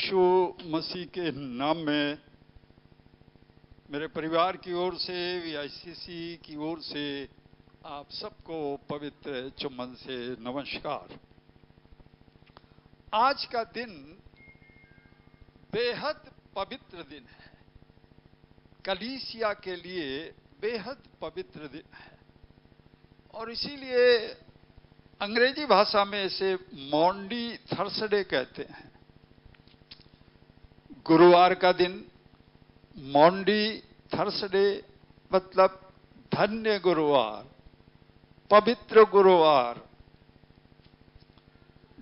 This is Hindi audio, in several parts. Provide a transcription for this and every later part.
यीशु मसीह के नाम में मेरे परिवार की ओर से, वीआईसीसी की ओर से आप सबको पवित्र चुम्बन से नमस्कार। आज का दिन बेहद पवित्र दिन है, कलीसिया के लिए बेहद पवित्र दिन है और इसीलिए अंग्रेजी भाषा में इसे मॉन्डी थर्सडे कहते हैं। गुरुवार का दिन मॉन्डी थर्सडे मतलब धन्य गुरुवार, पवित्र गुरुवार,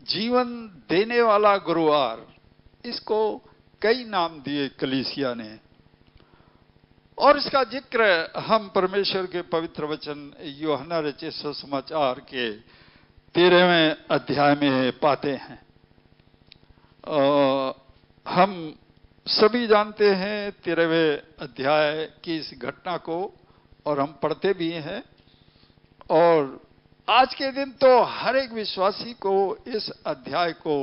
जीवन देने वाला गुरुवार। इसको कई नाम दिए कलीसिया ने और इसका जिक्र हम परमेश्वर के पवित्र वचन यूहन्ना रचित सुसमाचार के 13वें अध्याय में पाते हैं। हम सभी जानते हैं 13वें अध्याय की इस घटना को और हम पढ़ते भी हैं और आज के दिन तो हर एक विश्वासी को इस अध्याय को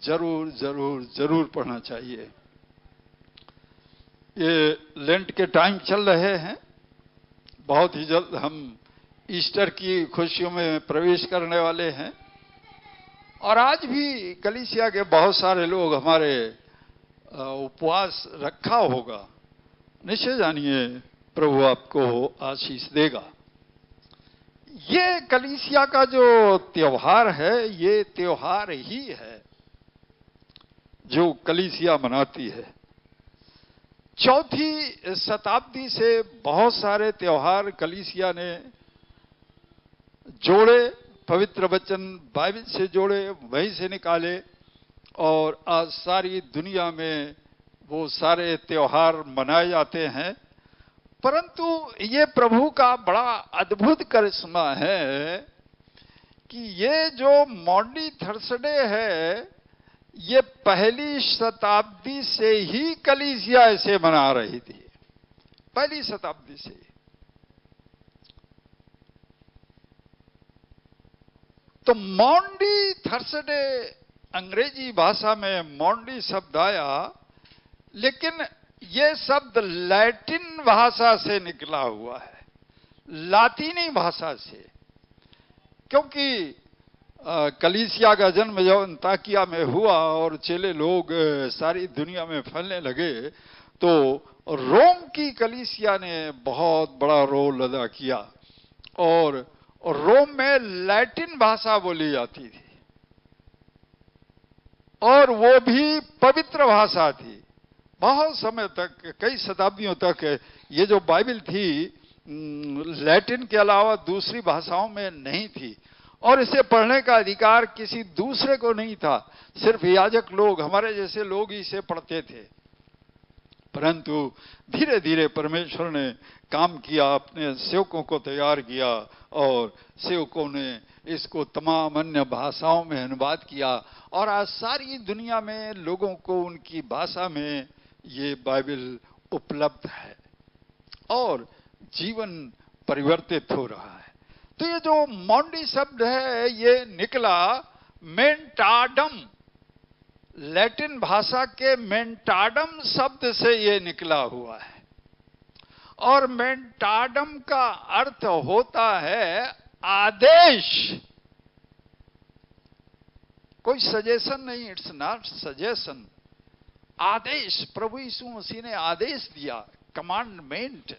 जरूर जरूर जरूर पढ़ना चाहिए। ये लेंट के टाइम चल रहे हैं, बहुत ही जल्द हम ईस्टर की खुशियों में प्रवेश करने वाले हैं और आज भी कलीसिया के बहुत सारे लोग हमारे उपवास रखा होगा। निश्चय जानिए प्रभु आपको आशीष देगा। ये कलीसिया का जो त्योहार है, ये त्योहार ही है जो कलीसिया मनाती है। चौथी शताब्दी से बहुत सारे त्योहार कलीसिया ने जोड़े, पवित्र वचन बाइबल से जोड़े, वहीं से निकाले और आज सारी दुनिया में वो सारे त्योहार मनाए जाते हैं। परंतु ये प्रभु का बड़ा अद्भुत करिश्मा है कि ये जो मॉन्डी थर्सडे है, ये पहली शताब्दी से ही कलीसिया इसे मना रही थी, पहली शताब्दी से। तो मॉन्डी थर्सडे अंग्रेजी भाषा में मॉन्डी शब्द आया, लेकिन यह शब्द लैटिन भाषा से निकला हुआ है, लातीनी भाषा से। क्योंकि कलीसिया का जन्म जब अंताकिया में हुआ और चेले लोग सारी दुनिया में फैलने लगे तो रोम की कलीसिया ने बहुत बड़ा रोल अदा किया और रोम में लैटिन भाषा बोली जाती थी और वो भी पवित्र भाषा थी। बहुत समय तक, कई शताब्दियों तक ये जो बाइबल थी लैटिन के अलावा दूसरी भाषाओं में नहीं थी और इसे पढ़ने का अधिकार किसी दूसरे को नहीं था, सिर्फ याजक लोग, हमारे जैसे लोग ही इसे पढ़ते थे। परंतु धीरे धीरे परमेश्वर ने काम किया, अपने सेवकों को तैयार किया और सेवकों ने इसको तमाम अन्य भाषाओं में अनुवाद किया और आज सारी दुनिया में लोगों को उनकी भाषा में ये बाइबल उपलब्ध है और जीवन परिवर्तित हो रहा है। तो ये जो मॉन्डी शब्द है, ये निकला मेंटाडम, लैटिन भाषा के मेंटाडम शब्द से ये निकला हुआ है और मेंटाडम का अर्थ होता है आदेश। कोई सजेशन नहीं, इट्स नॉट सजेशन, आदेश। प्रभु यीशु मसीह ने आदेश दिया, कमांडमेंट,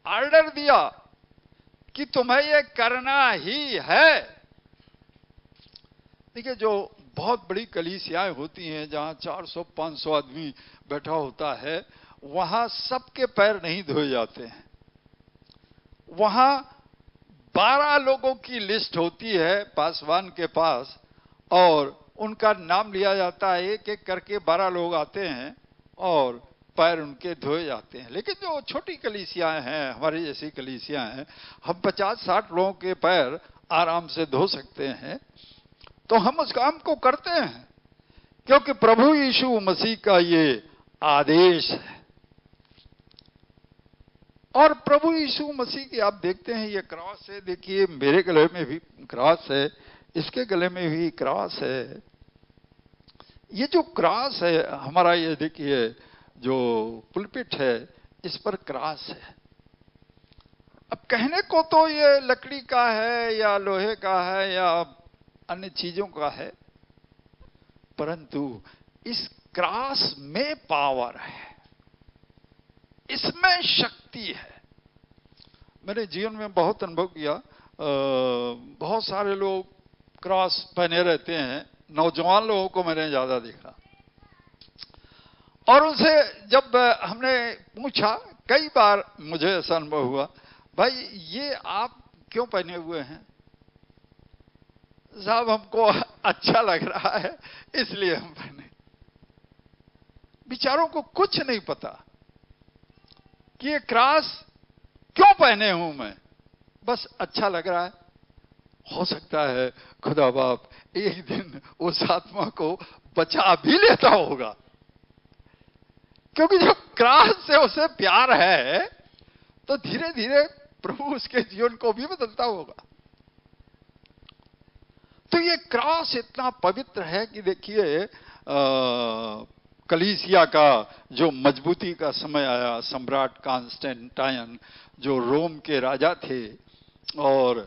ऑर्डर दिया कि तुम्हें यह करना ही है। देखिए, जो बहुत बड़ी कलीसियाएं होती हैं जहां 400-500 आदमी बैठा होता है, वहां सबके पैर नहीं धोए जाते हैं। वहां 12 लोगों की लिस्ट होती है पासवान के पास और उनका नाम लिया जाता है, एक एक करके 12 लोग आते हैं और पैर उनके धोए जाते हैं। लेकिन जो छोटी कलीसियाएं हैं, हमारी जैसी कलीसियाएं हैं, हम 50-60 लोगों के पैर आराम से धो सकते हैं। तो हम उस काम को करते हैं क्योंकि प्रभु यीशु मसीह का ये आदेश है। और प्रभु यीशु मसीह की आप देखते हैं ये क्रॉस है, देखिए मेरे गले में भी क्रॉस है, इसके गले में भी क्रॉस है। ये जो क्रॉस है हमारा, ये देखिए जो पुलपिट है इस पर क्रॉस है। अब कहने को तो ये लकड़ी का है या लोहे का है या अन्य चीजों का है, परंतु इस क्रॉस में पावर है, इसमें शक्ति है। मेरे जीवन में बहुत अनुभव किया, बहुत सारे लोग क्रॉस पहने रहते हैं, नौजवान लोगों को मैंने ज्यादा देखा। और उनसे जब हमने पूछा, कई बार मुझे ऐसा अनुभव हुआ, भाई ये आप क्यों पहने हुए हैं? साहब हमको अच्छा लग रहा है इसलिए हम पहने। बेचारों को कुछ नहीं पता कि ये क्रॉस क्यों पहने हूं मैं, बस अच्छा लग रहा है। हो सकता है खुदा बाप एक दिन उस आत्मा को बचा भी लेता होगा, क्योंकि जब क्रॉस से उसे प्यार है तो धीरे धीरे प्रभु उसके जीवन को भी बदलता होगा। तो ये क्रॉस इतना पवित्र है कि देखिए कलीसिया का जो मजबूती का समय आया, सम्राट कॉन्स्टेंटाइन जो रोम के राजा थे, और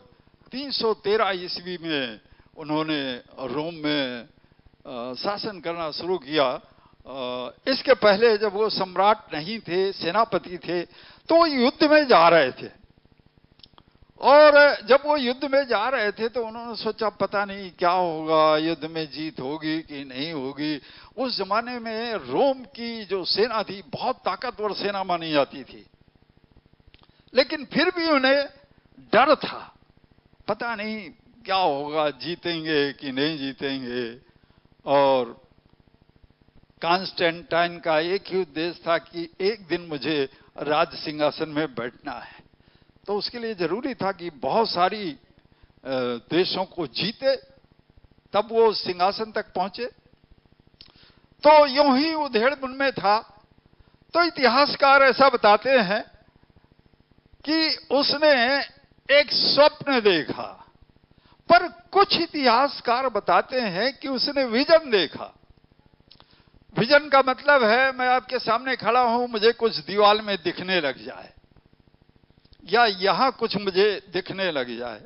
313 ईस्वी में उन्होंने रोम में शासन करना शुरू किया। इसके पहले जब वो सम्राट नहीं थे, सेनापति थे, तो युद्ध में जा रहे थे। और जब वो युद्ध में जा रहे थे तो उन्होंने सोचा पता नहीं क्या होगा, युद्ध में जीत होगी कि नहीं होगी। उस जमाने में रोम की जो सेना थी बहुत ताकतवर सेना मानी जाती थी, लेकिन फिर भी उन्हें डर था, पता नहीं क्या होगा, जीतेंगे कि नहीं जीतेंगे। और कॉन्स्टेंटाइन का एक ही उद्देश्य था कि एक दिन मुझे राज सिंहासन में बैठना है। तो उसके लिए जरूरी था कि बहुत सारी देशों को जीते, तब वो सिंहासन तक पहुंचे। तो यूं ही उधेड़-बुन में था। तो इतिहासकार ऐसा बताते हैं कि उसने एक स्वप्न देखा, पर कुछ इतिहासकार बताते हैं कि उसने विजन देखा। विजन का मतलब है मैं आपके सामने खड़ा हूं, मुझे कुछ दीवार में दिखने लग जाए या यहां कुछ मुझे दिखने लग जाए,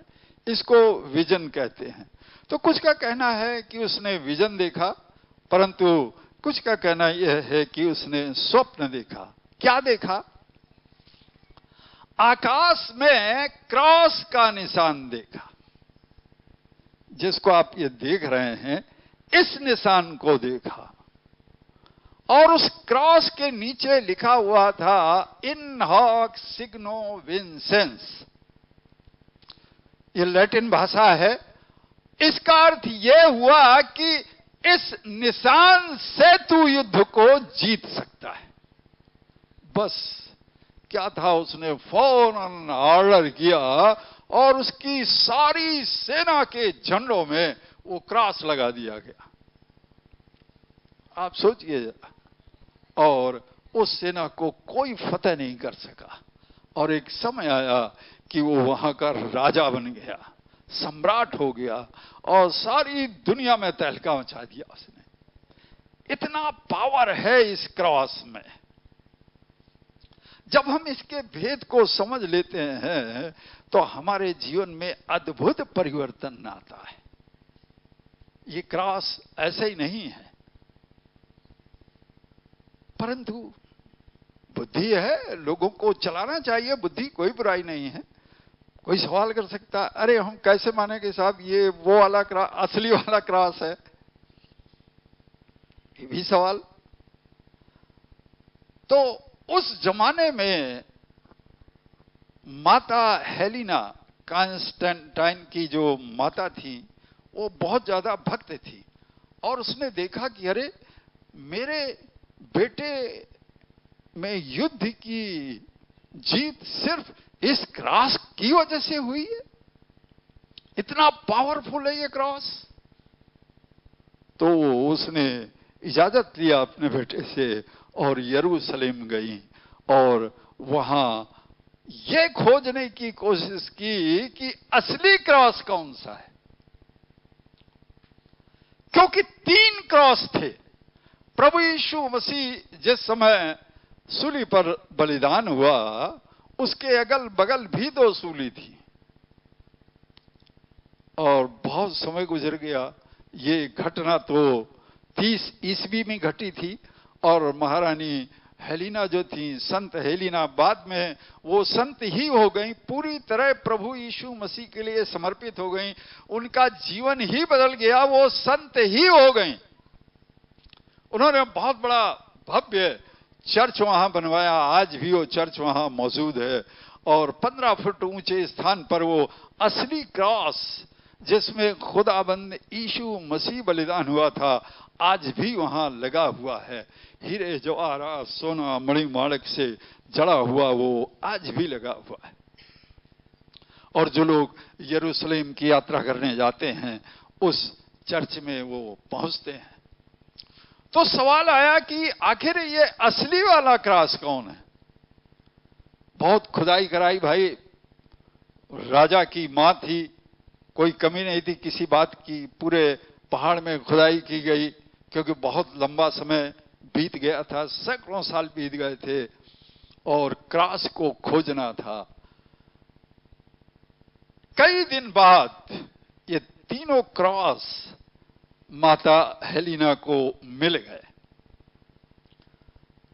इसको विजन कहते हैं। तो कुछ का कहना है कि उसने विजन देखा, परंतु कुछ का कहना यह है कि उसने स्वप्न देखा। क्या देखा? आकाश में क्रॉस का निशान देखा। जिसको आप ये देख रहे हैं, इस निशान को देखा, और उस क्रॉस के नीचे लिखा हुआ था इन हॉक सिग्नो विंसेंस। ये लैटिन भाषा है। इसका अर्थ यह हुआ कि इस निशान से तू युद्ध को जीत सकता है। बस क्या था, उसने फौरन ऑर्डर किया और उसकी सारी सेना के झंडों में वो क्रॉस लगा दिया गया। आप सोचिए जरा। और उस सेना को कोई फतेह नहीं कर सका। और एक समय आया कि वो वहां का राजा बन गया, सम्राट हो गया, और सारी दुनिया में तहलका मचा दिया उसने। इतना पावर है इस क्रॉस में। जब हम इसके भेद को समझ लेते हैं तो हमारे जीवन में अद्भुत परिवर्तन आता है। ये क्रॉस ऐसे ही नहीं है, परंतु बुद्धि है, लोगों को चलाना चाहिए। बुद्धि कोई बुराई नहीं है। कोई सवाल कर सकता है, अरे हम कैसे माने कि साहब ये वो वाला क्रॉस असली वाला क्रॉस है? ये भी सवाल। तो उस जमाने में माता हेलिना, कॉन्स्टेंटाइन की जो माता थी, वो बहुत ज्यादा भक्त थी। और उसने देखा कि अरे मेरे बेटे में युद्ध की जीत सिर्फ इस क्रॉस की वजह से हुई है। इतना पावरफुल है ये क्रॉस। तो उसने इजाजत लिया अपने बेटे से और यरूशलेम गई और वहां ये खोजने की कोशिश की कि असली क्रॉस कौन सा है, क्योंकि 3 क्रॉस थे। प्रभु यीशु मसीह जिस समय सूली पर बलिदान हुआ, उसके अगल बगल भी 2 सूली थी और बहुत समय गुजर गया। ये घटना तो 30 ईस्वी में घटी थी और महारानी हेलिना जो थी, संत हेलिना, बाद में वो संत ही हो गई, पूरी तरह प्रभु यीशु मसीह के लिए समर्पित हो गई, उनका जीवन ही बदल गया, वो संत ही हो गई। उन्होंने बहुत बड़ा भव्य चर्च वहां बनवाया, आज भी वो चर्च वहां मौजूद है और 15 फुट ऊंचे स्थान पर वो असली क्रॉस जिसमें खुदाबंद यीशु मसीह बलिदान हुआ था, आज भी वहां लगा हुआ है। हीरे जवाहरात सोना मणि माणिक से जड़ा हुआ वो आज भी लगा हुआ है। और जो लोग यरूशलेम की यात्रा करने जाते हैं, उस चर्च में वो पहुंचते हैं। तो सवाल आया कि आखिर ये असली वाला क्रॉस कौन है? बहुत खुदाई कराई भाई, राजा की मां थी, कोई कमी नहीं थी किसी बात की, पूरे पहाड़ में खुदाई की गई क्योंकि बहुत लंबा समय बीत गया था, सैकड़ों साल बीत गए थे और क्रॉस को खोजना था। कई दिन बाद ये तीनों क्रॉस माता हेलिना को मिल गए।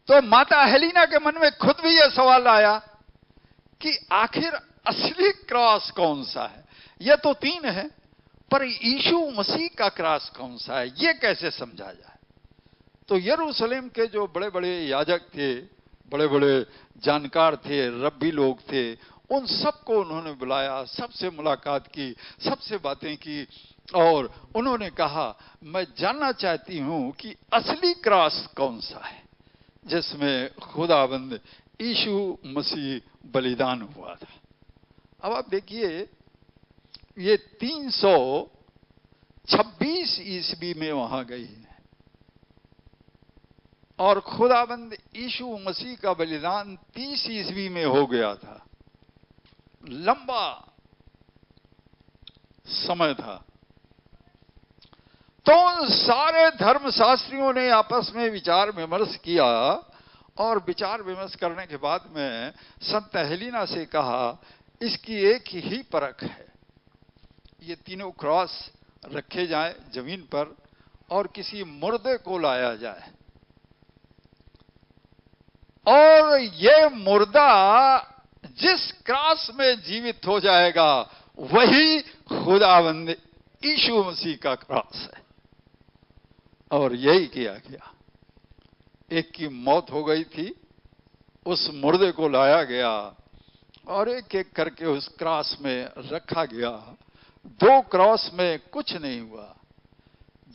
तो माता हेलिना के मन में खुद भी यह सवाल आया कि आखिर असली क्रॉस कौन सा है? यह तो 3 है, पर यीशु मसीह का क्रॉस कौन सा है, यह कैसे समझा जाए? तो यरूशलेम के जो बड़े बड़े याजक थे, बड़े बड़े जानकार थे, रब्बी लोग थे, उन सबको उन्होंने बुलाया, सबसे मुलाकात की, सबसे बातें की और उन्होंने कहा, मैं जानना चाहती हूं कि असली क्रॉस कौन सा है जिसमें खुदाबंद यीशु मसीह बलिदान हुआ था। अब आप देखिए, ये 326 ईस्वी में वहां गई है और खुदाबंद यीशु मसीह का बलिदान 30 ईस्वी में हो गया था। लंबा समय था। तो सारे धर्मशास्त्रियों ने आपस में विचार विमर्श किया और विचार विमर्श करने के बाद में संत हेलिना से कहा, इसकी एक ही परख है, ये तीनों क्रॉस रखे जाए जमीन पर और किसी मुर्दे को लाया जाए और ये मुर्दा जिस क्रॉस में जीवित हो जाएगा वही खुदाबंद यीशु मसीह का क्रॉस है। और यही किया गया। एक की मौत हो गई थी, उस मुर्दे को लाया गया और एक एक करके उस क्रॉस में रखा गया। 2 क्रॉस में कुछ नहीं हुआ।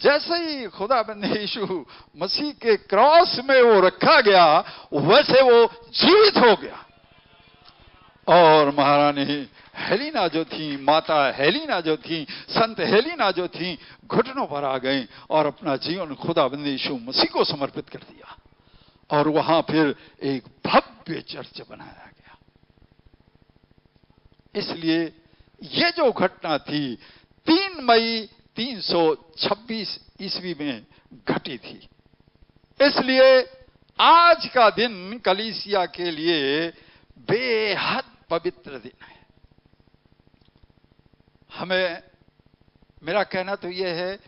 जैसे ही खुदाबंद यीशु मसीह के क्रॉस में वो रखा गया, वैसे वो जीवित हो गया। और महारानी हेलिना जो थी, माता हेलिना जो थी, संत हेलिना जो थी, घुटनों पर आ गई और अपना जीवन खुदाबंद यीशु मसीह को समर्पित कर दिया। और वहां फिर एक भव्य चर्च बनाया गया। इसलिए ये जो घटना थी 3 मई 326 ईस्वी में घटी थी। इसलिए आज का दिन कलीसिया के लिए बेहद पवित्र दिन है। हमें, मेरा कहना तो यह है,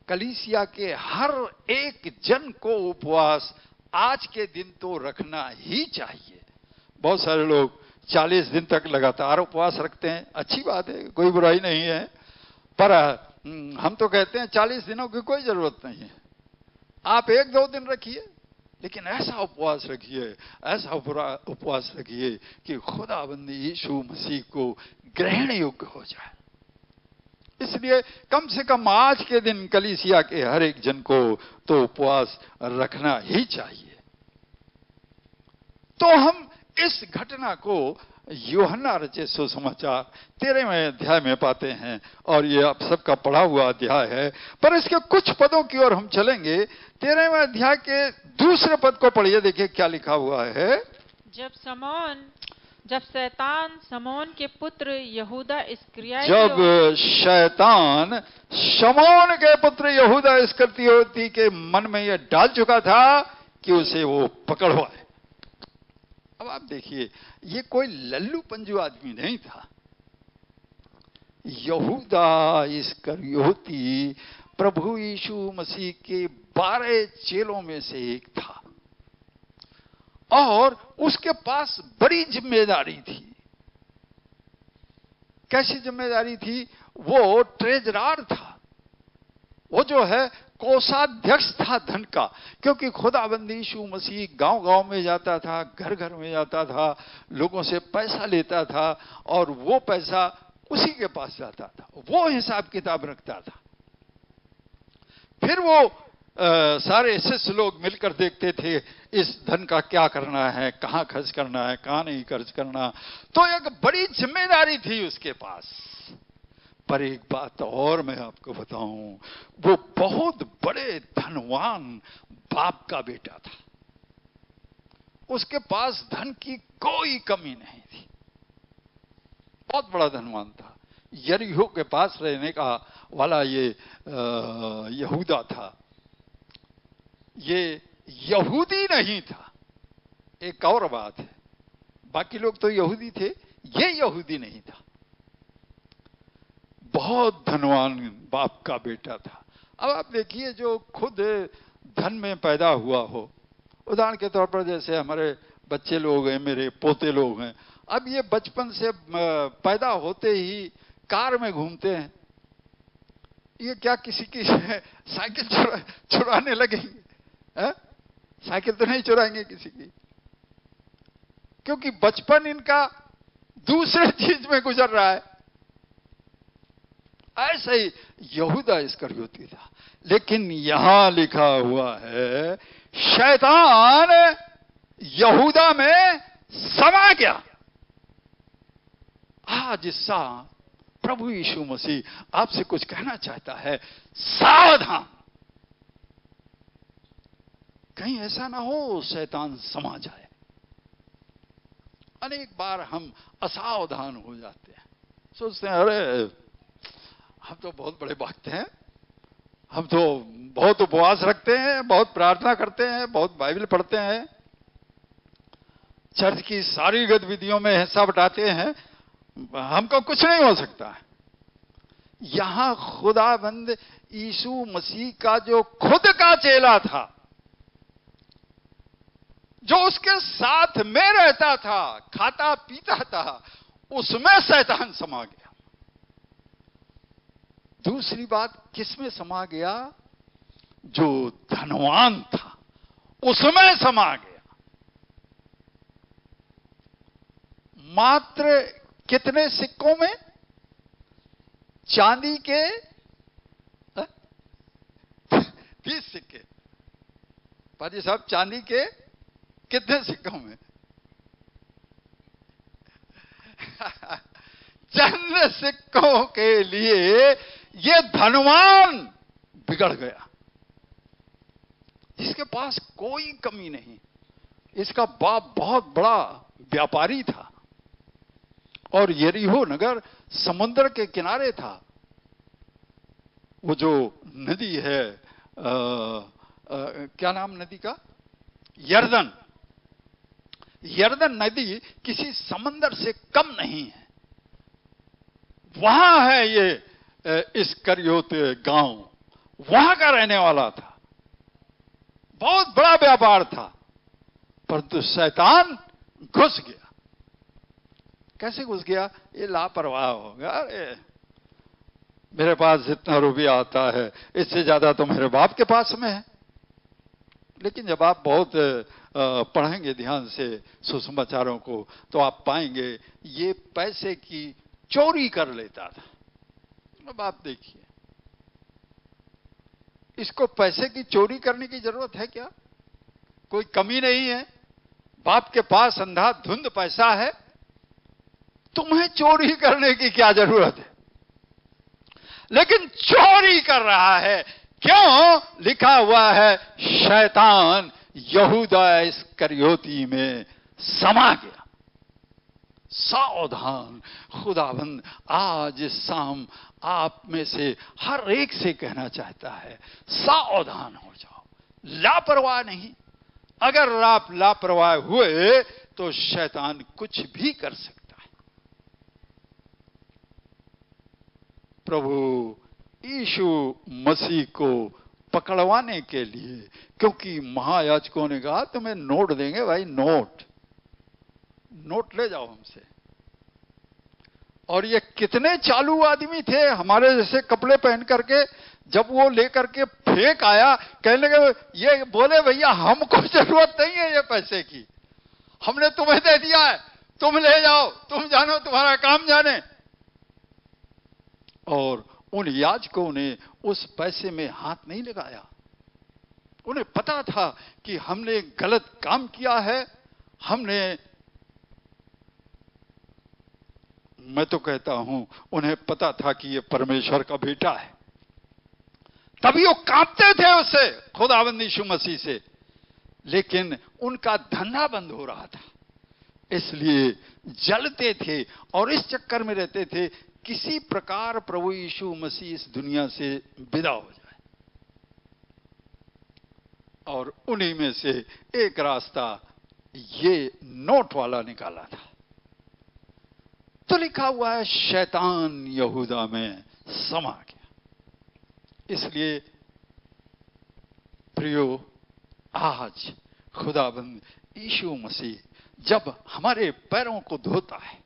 कलीसिया के हर एक जन को उपवास आज के दिन तो रखना ही चाहिए। बहुत सारे लोग 40 दिन तक लगातार उपवास रखते हैं, अच्छी बात है, कोई बुराई नहीं है, पर हम तो कहते हैं 40 दिनों की कोई जरूरत नहीं है। आप 1-2 दिन रखिए, लेकिन ऐसा उपवास रखिए, ऐसा उपवास रखिए कि खुदाबंद यीशु मसीह को ग्रहण योग्य हो जाए। इसलिए कम से कम आज के दिन कलीसिया के हर एक जन को तो उपवास रखना ही चाहिए। तो हम इस घटना को यूहन्ना रचित सुसमाचार 13वें अध्याय में पाते हैं और ये आप सबका पढ़ा हुआ अध्याय है, पर इसके कुछ पदों की ओर हम चलेंगे। 13वें अध्याय के दूसरे पद को पढ़िए, देखिए क्या लिखा हुआ है। जब शमौन जब शैतान शमौन के पुत्र यहूदा इस्करियोती जब शैतान शमौन के पुत्र यहूदा इस्करियोती के मन में यह डाल चुका था कि उसे वो पकड़वाए। अब आप देखिए, ये कोई लल्लू पंजू आदमी नहीं था। यहूदा इस्करियोती प्रभु यीशु मसीह के 12 चेलों में से एक था और उसके पास बड़ी जिम्मेदारी थी। कैसी जिम्मेदारी थी? वो ट्रेजरार था, वो जो है कोषाध्यक्ष था धन का, क्योंकि खुदाबंद यीशु मसीह गांव-गांव में जाता था, घर-घर में जाता था, लोगों से पैसा लेता था और वो पैसा उसी के पास जाता था, वो हिसाब किताब रखता था। फिर वो सारे शिष्य लोग मिलकर देखते थे इस धन का क्या करना है, कहां खर्च करना है, कहां नहीं खर्च करना। तो एक बड़ी जिम्मेदारी थी उसके पास। पर एक बात और मैं आपको बताऊं, वो बहुत बड़े धनवान बाप का बेटा था। उसके पास धन की कोई कमी नहीं थी, बहुत बड़ा धनवान था। यरीहो के पास रहने का वाला ये यहूदा था, ये यहूदी नहीं था। एक और बात है, बाकी लोग तो यहूदी थे, ये यहूदी नहीं था। बहुत धनवान बाप का बेटा था। अब आप देखिए, जो खुद धन में पैदा हुआ हो, उदाहरण के तौर पर जैसे हमारे बच्चे लोग हैं, मेरे पोते लोग हैं, अब ये बचपन से पैदा होते ही कार में घूमते हैं। ये क्या किसी की साइकिल चुराने लगेंगे? साइकिल तो नहीं चुराएंगे किसी की, क्योंकि बचपन इनका दूसरे चीज में गुजर रहा है। ऐसे ही यहूदा इस्करियोती था। लेकिन यहां लिखा हुआ है शैतान यहूदा में समा गया। आज सा प्रभु यीशु मसीह आपसे कुछ कहना चाहता है, सावधान, कहीं ऐसा ना हो शैतान समा जाए। अनेक बार हम असावधान हो जाते हैं, सोचते हैं अरे हम तो बहुत बड़े भक्त हैं, हम तो बहुत उपवास रखते हैं, बहुत प्रार्थना करते हैं, बहुत बाइबल पढ़ते हैं, चर्च की सारी गतिविधियों में हिस्सा बटाते हैं, हमको कुछ नहीं हो सकता है। यहां खुदाबंद यीशु मसीह का जो खुद का चेला था, जो उसके साथ में रहता था, खाता पीता था, उसमें शैतान समा गया। दूसरी बात, किसमें समा गया? जो धनवान था उसमें समा गया। मात्र कितने सिक्कों में? चांदी के 30 सिक्के। पाजी साहब, चांदी के कितने सिक्कों में? चंद सिक्कों के लिए ये धनवान बिगड़ गया। इसके पास कोई कमी नहीं। इसका बाप बहुत बड़ा व्यापारी था और यरीहो नगर समुद्र के किनारे था। वो जो नदी है, क्या नाम नदी का? यरदन। यरदन नदी किसी समंदर से कम नहीं है। वहां है ये इस्करियोत गांव, वहां का रहने वाला था। बहुत बड़ा व्यापार था, परंतु शैतान घुस गया। कैसे घुस गया? ये लापरवाह हो गया। अरे मेरे पास जितना रुपया आता है इससे ज्यादा तो मेरे बाप के पास में है। लेकिन जब आप बहुत पढ़ेंगे ध्यान से सुसमाचारों को, तो आप पाएंगे ये पैसे की चोरी कर लेता था। अब आप देखिए, इसको पैसे की चोरी करने की जरूरत है क्या? कोई कमी नहीं है। बाप के पास अंधाधुंध पैसा है, तुम्हें चोरी करने की क्या जरूरत है? लेकिन चोरी कर रहा है। क्यों? लिखा हुआ है शैतान यहूदा इस्करियोती में समा गया। सावधान। खुदाबंद आज इस शाम आप में से हर एक से कहना चाहता है, सावधान हो जाओ, लापरवाह नहीं। अगर आप लापरवाह हुए तो शैतान कुछ भी कर सकता है। प्रभु यीशु मसीह को पकड़वाने के लिए, क्योंकि महायाजकों ने कहा तुम्हें नोट देंगे भाई, नोट ले जाओ हमसे। और ये कितने चालू आदमी थे, हमारे जैसे कपड़े पहन करके, जब वो लेकर के फेंक आया, कहने लगे, ये बोले भैया हमको जरूरत नहीं है ये पैसे की, हमने तुम्हें दे दिया है, तुम ले जाओ, तुम जानो, तुम्हारा काम जाने। और उन याजकों ने उस पैसे में हाथ नहीं लगाया। उन्हें पता था कि हमने गलत काम किया है। मैं तो कहता हूं उन्हें पता था कि ये परमेश्वर का बेटा है, तभी वो कांपते थे उससे, खुदावंद यीशु मसीह से। लेकिन उनका धंधा बंद हो रहा था, इसलिए जलते थे और इस चक्कर में रहते थे, किसी प्रकार प्रभु यीशु मसीह इस दुनिया से विदा हो जाए। और उन्हीं में से एक रास्ता ये नोट वाला निकाला था। तो लिखा हुआ है, शैतान यहूदा में समा गया। इसलिए प्रियो, आज खुदाबंद यीशु मसीह जब हमारे पैरों को धोता है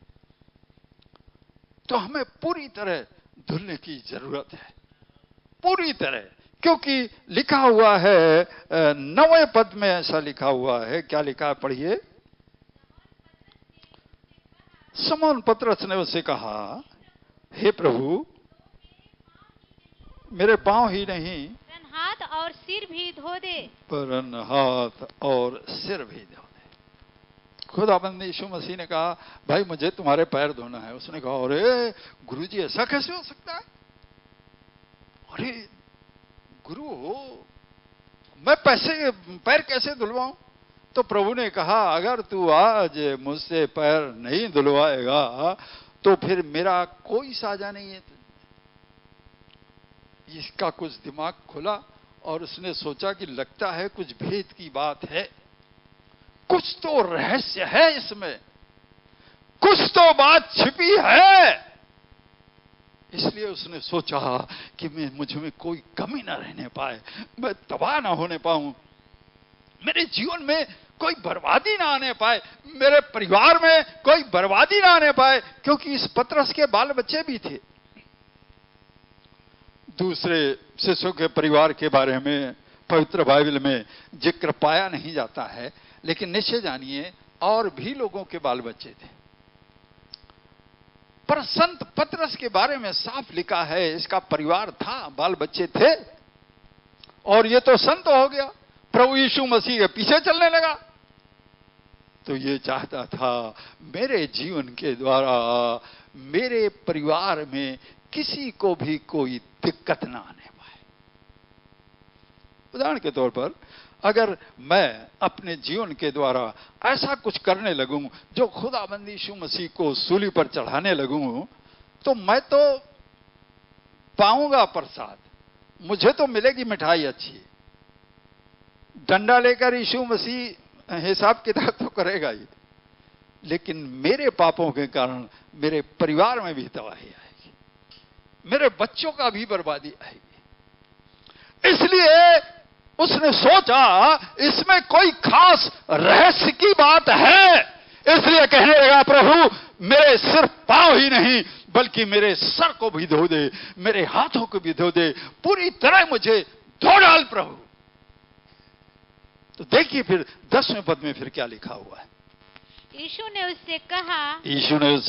तो हमें पूरी तरह धुलने की जरूरत है, पूरी तरह। क्योंकि लिखा हुआ है 9वें पद में, ऐसा लिखा हुआ है, क्या लिखा है पढ़िए। शमौन पतरस ने उससे कहा, हे प्रभु, मेरे पांव ही नहीं हाथ और सिर भी धो दे, परन हाथ और सिर भी धो दे। खुदाबंद यीशु मसीह ने कहा, भाई मुझे तुम्हारे पैर धोना है। उसने कहा, अरे गुरुजी ऐसा कैसे हो सकता है? अरे गुरु, मैं पैर कैसे धुलवाऊं? तो प्रभु ने कहा, अगर तू आज मुझसे पैर नहीं धुलवाएगा तो फिर मेरा कोई साझा नहीं है। इसका कुछ दिमाग खुला और उसने सोचा कि लगता है कुछ भेद की बात है, कुछ तो रहस्य है इसमें, कुछ तो बात छिपी है। इसलिए उसने सोचा कि मुझ में कोई कमी ना रहने पाए, मैं तबाह ना होने पाऊं, मेरे जीवन में कोई बर्बादी ना आने पाए, मेरे परिवार में कोई बर्बादी ना आने पाए। क्योंकि इस पतरस के बाल बच्चे भी थे। दूसरे शिष्यों के परिवार के बारे में पवित्र बाइबल में जिक्र पाया नहीं जाता है, लेकिन निश्चय जानिए और भी लोगों के बाल बच्चे थे। पर संत पतरस के बारे में साफ लिखा है, इसका परिवार था, बाल बच्चे थे, और ये तो संत हो गया, प्रभु यीशु मसीह के पीछे चलने लगा। तो ये चाहता था मेरे जीवन के द्वारा मेरे परिवार में किसी को भी कोई दिक्कत ना आने पाए। उदाहरण के तौर पर, अगर मैं अपने जीवन के द्वारा ऐसा कुछ करने लगूं जो खुदाबंद यीशु मसीह को सूली पर चढ़ाने लगूं, तो मैं तो पाऊंगा प्रसाद, मुझे तो मिलेगी मिठाई अच्छी, डंडा लेकर यीशु मसीह हिसाब किताब तो करेगा ही, लेकिन मेरे पापों के कारण मेरे परिवार में भी तबाही आएगी, मेरे बच्चों का भी बर्बादी आएगी। इसलिए उसने सोचा इसमें कोई खास रहस्य की बात है, इसलिए कहने लगा, प्रभु मेरे सिर्फ पांव ही नहीं बल्कि मेरे सर को भी धो दे, मेरे हाथों को भी धो दे, पूरी तरह मुझे धो डाल प्रभु। तो देखिए फिर 10वें पद में फिर क्या लिखा हुआ है। यीशु ने उससे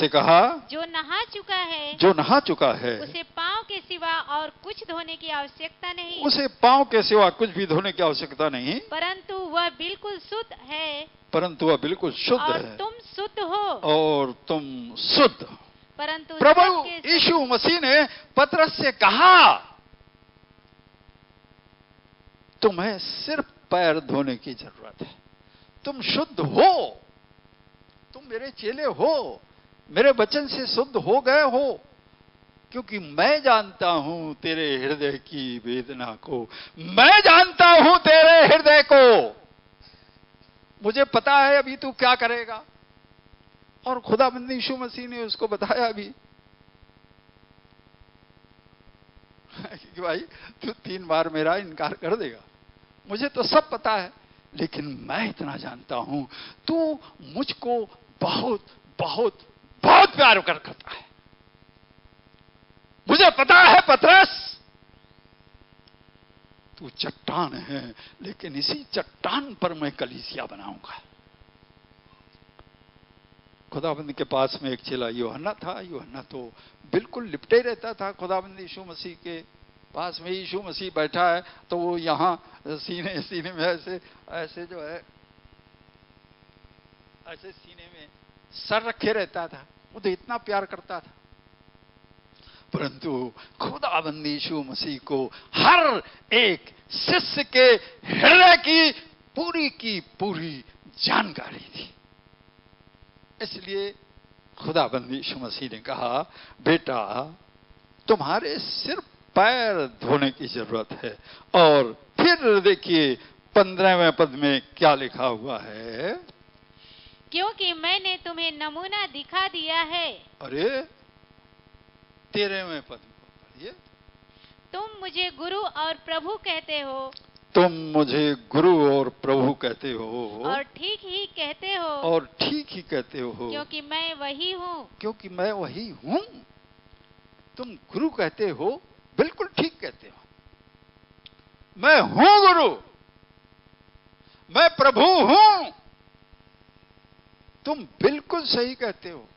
कहा, जो नहा चुका है उसे पांव के सिवा और कुछ धोने की आवश्यकता नहीं, उसे पांव के सिवा कुछ भी धोने की आवश्यकता नहीं, परंतु वह बिल्कुल शुद्ध है, और तुम शुद्ध हो, और तुम शुद्ध। परंतु प्रभु यीशु मसीह ने पतरस से कहा, तुम्हें सिर्फ पैर धोने की जरूरत है, तुम शुद्ध हो, तुम मेरे चेले हो, मेरे वचन से शुद्ध हो गए हो, क्योंकि मैं जानता हूं तेरे हृदय की वेदना को, मैं जानता हूं तेरे हृदय को, मुझे पता है अभी तू क्या करेगा। और खुदाबंद यीशु मसीह ने उसको बताया भी कि भाई तू 3 बार मेरा इनकार कर देगा, मुझे तो सब पता है, लेकिन मैं इतना जानता हूं तू मुझको बहुत बहुत बहुत प्यार करता है। मुझे पता है पतरस तू चट्टान है, लेकिन इसी चट्टान पर मैं कलीसिया बनाऊंगा। खुदाबंद के पास में एक चेला यूहन्ना था। यूहन्ना तो बिल्कुल लिपटे रहता था खुदाबंद यीशु मसीह के पास में। यीशु मसीह बैठा है तो वो यहां सीने सीने में ऐसे ऐसे जो है ऐसे सीने में सर रखे रहता था। वो तो इतना प्यार करता था। परंतु खुदाबंद यीशु मसीह को हर एक शिष्य के हृदय की पूरी जानकारी थी। इसलिए खुदाबंद यीशु मसीह ने कहा, बेटा तुम्हारे सिर्फ पैर धोने की जरूरत है। और फिर देखिए 15वें पद में क्या लिखा हुआ है, क्योंकि मैंने तुम्हें नमूना दिखा दिया है। अरे 13वें पद में पढ़िए, तुम मुझे गुरु और प्रभु कहते हो। तुम मुझे गुरु और प्रभु कहते हो, और ठीक ही कहते हो, और ठीक ही कहते हो, क्योंकि मैं वही हूँ। क्योंकि मैं वही हूँ। तुम गुरु कहते हो, बिल्कुल ठीक कहते हो। मैं हूं गुरु, मैं प्रभु हूं। तुम बिल्कुल सही कहते हो,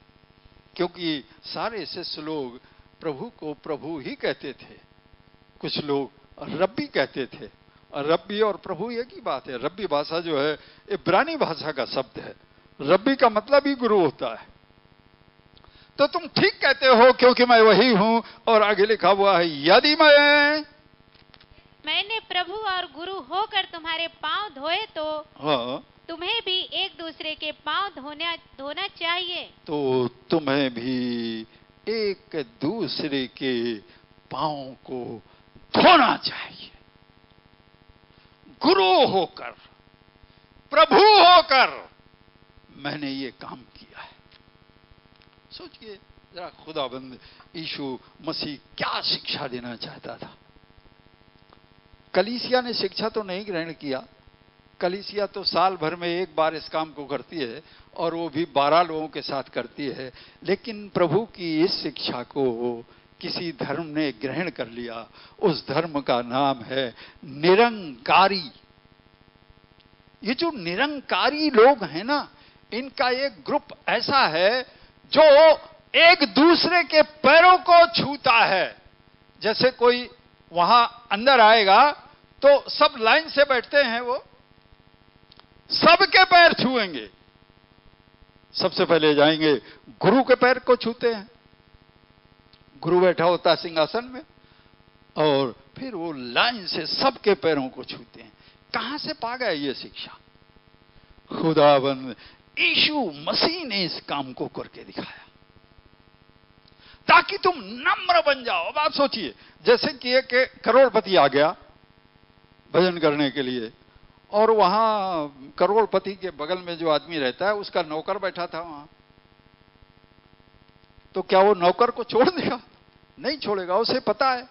क्योंकि सारे शिष्य लोग प्रभु को प्रभु ही कहते थे। कुछ लोग रब्बी कहते थे। और रब्बी और प्रभु एक ही बात है। रब्बी भाषा जो है इब्रानी भाषा का शब्द है। रब्बी का मतलब ही गुरु होता है। तो तुम ठीक कहते हो, क्योंकि मैं वही हूं। और आगे लिखा हुआ है, यदि मैंने प्रभु और गुरु होकर तुम्हारे पांव धोए तो हाँ, तुम्हें भी एक दूसरे के पांव धोना चाहिए। तो तुम्हें भी एक दूसरे के पांव को धोना चाहिए। गुरु होकर, प्रभु होकर मैंने ये काम किया है। सोचिए जरा, खुदाबंद यीशु मसीह क्या शिक्षा देना चाहता था। कलीसिया ने शिक्षा तो नहीं ग्रहण किया। कलीसिया तो साल भर में एक बार इस काम को करती है, और वो भी 12 लोगों के साथ करती है। लेकिन प्रभु की इस शिक्षा को किसी धर्म ने ग्रहण कर लिया। उस धर्म का नाम है निरंकारी। ये जो निरंकारी लोग हैं ना, इनका एक ग्रुप ऐसा है जो एक दूसरे के पैरों को छूता है। जैसे कोई वहां अंदर आएगा तो सब लाइन से बैठते हैं, वो सबके पैर छुएंगे। सबसे पहले जाएंगे गुरु के पैर को छूते हैं। गुरु बैठा होता है सिंहासन में, और फिर वो लाइन से सबके पैरों को छूते हैं। कहां से पा गए ये शिक्षा? खुदाबंद यीशु मसीह ने इस काम को करके दिखाया, ताकि तुम नम्र बन जाओ। अब आप सोचिए, जैसे कि एक करोड़पति आ गया भजन करने के लिए, और वहां करोड़पति के बगल में जो आदमी रहता है उसका नौकर बैठा था वहां, तो क्या वो नौकर को छोड़ देगा? नहीं छोड़ेगा। उसे पता है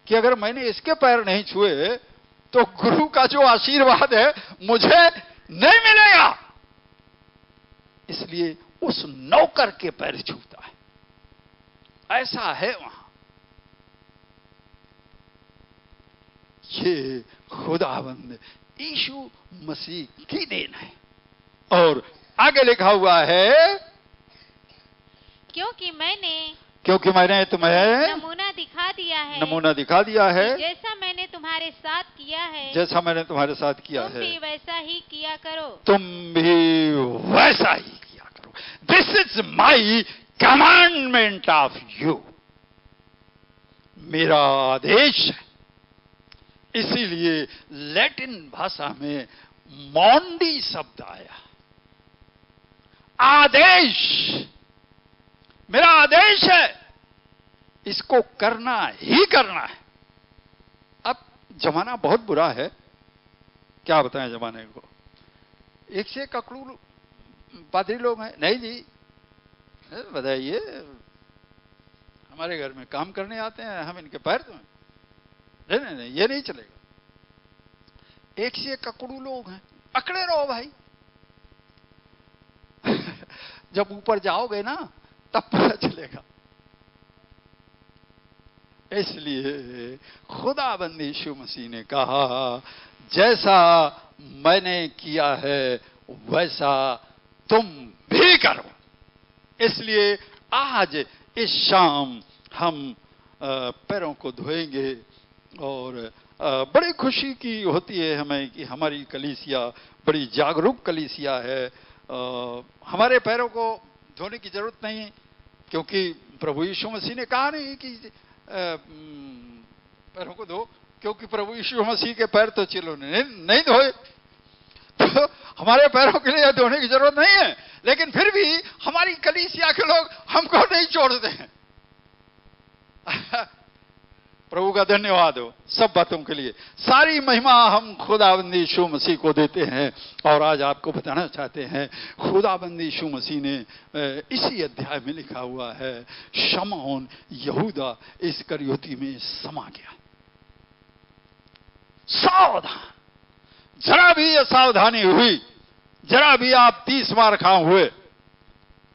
कि अगर मैंने इसके पैर नहीं छुए तो गुरु का जो आशीर्वाद है मुझे नहीं मिलेगा। इसलिए उस नौकर के पैर छूता है। ऐसा है वहां। ये खुदाबंद यीशु मसीह की देन है। और आगे लिखा हुआ है, क्योंकि मैंने तुम्हें नमूना दिखा दिया है। नमूना दिखा दिया है, जैसा मैंने तुम्हारे साथ किया है, जैसा मैंने तुम्हारे साथ किया है, तुम भी वैसा ही किया करो। तुम भी वैसा ही किया करो। This is my commandment of you. मेरा आदेश है। इसीलिए लैटिन भाषा में मॉन्डी शब्द आया। आदेश। मेरा आदेश है, इसको करना ही करना है। अब जमाना बहुत बुरा है, क्या बताएं जमाने को। एक से ककड़ू पादरी लोग हैं, नहीं जी बताइए, हमारे घर में काम करने आते हैं, हम इनके पैर धोएं? नहीं नहीं नहीं, ये नहीं चलेगा। एक से ककड़ू लोग हैं, अकड़े रहो भाई। जब ऊपर जाओगे ना तब पता चलेगा। इसलिए खुदाबंदी यीशु मसीह ने कहा, जैसा मैंने किया है वैसा तुम भी करो। इसलिए आज इस शाम हम पैरों को धोएंगे और बड़ी खुशी की होती है हमें कि हमारी कलीसिया बड़ी जागरूक कलीसिया है। हमारे पैरों को धोने की जरूरत नहीं, क्योंकि प्रभु यीशु मसीह ने कहा नहीं कि पैरों को धो, क्योंकि प्रभु यीशु मसीह के पैर तो चिल्लों ने नहीं धोए, तो हमारे पैरों के लिए धोने की जरूरत नहीं है। लेकिन फिर भी हमारी कलीसिया के लोग हमको नहीं छोड़ते हैं। प्रभु का धन्यवाद हो सब बातों के लिए। सारी महिमा हम खुदाबंदी यीशु मसीह को देते हैं। और आज आपको बताना चाहते हैं, खुदाबंदी यीशु मसीह ने इसी अध्याय में लिखा हुआ है, शमौन यहूदा इस्करियोती में समा गया। सावधान, जरा भी असावधानी हुई, जरा भी आप 30 बार खां हुए।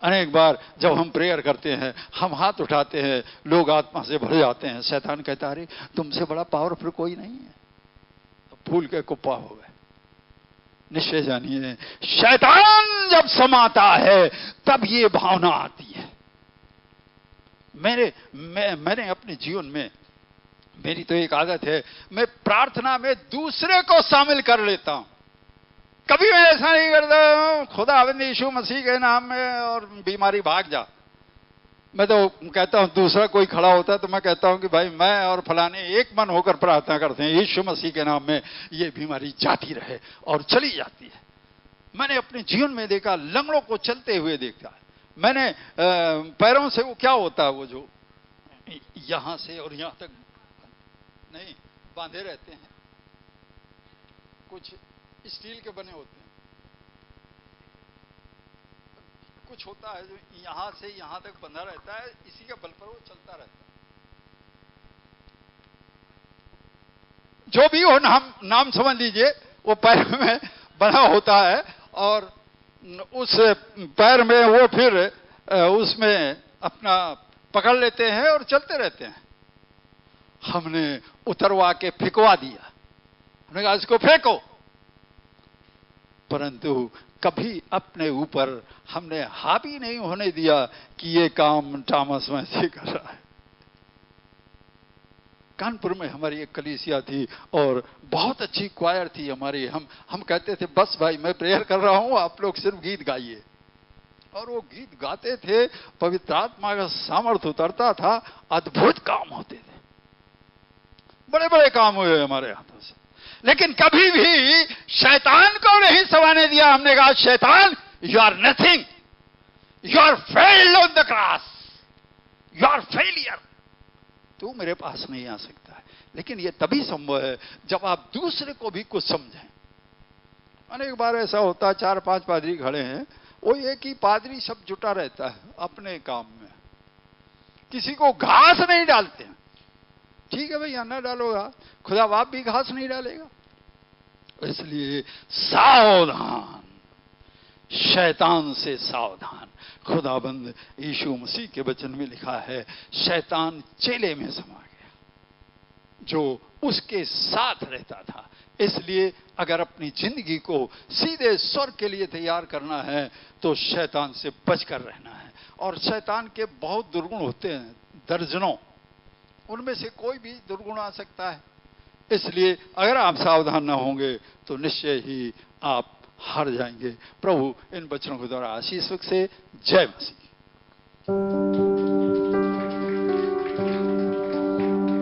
अनेक बार जब हम प्रेयर करते हैं, हम हाथ उठाते हैं, लोग आत्मा से भर जाते हैं। शैतान कहता, अरे तुमसे बड़ा पावरफुल कोई नहीं है, फूल के कुप्पा हो गए। निश्चय जानिए, शैतान जब समाता है तब ये भावना आती है। मैंने अपने जीवन में, मेरी तो एक आदत है, मैं प्रार्थना में दूसरे को शामिल कर लेता हूं। कभी मैं ऐसा नहीं करता खुदावंद यीशु मसीह के नाम में और बीमारी भाग जा। मैं तो कहता हूं, दूसरा कोई खड़ा होता है तो मैं कहता हूं कि भाई मैं और फलाने एक मन होकर प्रार्थना करते हैं, यीशु मसीह के नाम में ये बीमारी जाती रहे, और चली जाती है। मैंने अपने जीवन में देखा, लंगड़ों को चलते हुए देखा। मैंने पैरों से वो क्या होता है, वो जो यहां से और यहां तक नहीं बांधे रहते हैं, कुछ स्टील के बने होते हैं, कुछ होता है जो यहां से यहां तक बंधा रहता है, इसी के बल पर वो चलता रहता है। जो भी हो नाम समझ लीजिए, वो पैर में बना होता है और उस पैर में वो फिर उसमें अपना पकड़ लेते हैं और चलते रहते हैं। हमने उतरवा के फेंकवा दिया, हमने कहा इसको फेंको, परंतु कभी अपने ऊपर हमने हावी नहीं होने दिया कि ये काम टॉमस मैसी कर रहा है। कानपुर में हमारी एक कलीसिया थी और बहुत अच्छी क्वायर थी हमारी। हम कहते थे, बस भाई मैं प्रेयर कर रहा हूं, आप लोग सिर्फ गीत गाइए। और वो गीत गाते थे, पवित्र आत्मा का सामर्थ्य उतरता था, अद्भुत काम होते थे, बड़े बड़े काम हुए हमारे हाथों से। लेकिन कभी भी शैतान को नहीं समाने दिया। हमने कहा, शैतान you are nothing, you are failed on the cross, you are failure, तू मेरे पास नहीं आ सकता है। लेकिन यह तभी संभव है जब आप दूसरे को भी कुछ समझें। अनेक बार ऐसा होता है, 4-5 पादरी खड़े हैं, वो एक ही पादरी सब जुटा रहता है अपने काम में, किसी को घास नहीं डालते हैं। ठीक है भैया, न डालोगा, खुदा बाप भी घास नहीं डालेगा। इसलिए सावधान, शैतान से सावधान। खुदाबंद यीशु मसीह के वचन में लिखा है, शैतान चेले में समा गया जो उसके साथ रहता था। इसलिए अगर अपनी जिंदगी को सीधे स्वर्ग के लिए तैयार करना है तो शैतान से बचकर रहना है। और शैतान के बहुत दुर्गुण होते हैं, दर्जनों, उनमें से कोई भी दुर्गुण आ सकता है। इसलिए अगर आप सावधान न होंगे तो निश्चय ही आप हार जाएंगे। प्रभु इन वचनों के द्वारा आशीष से। जय मसीह।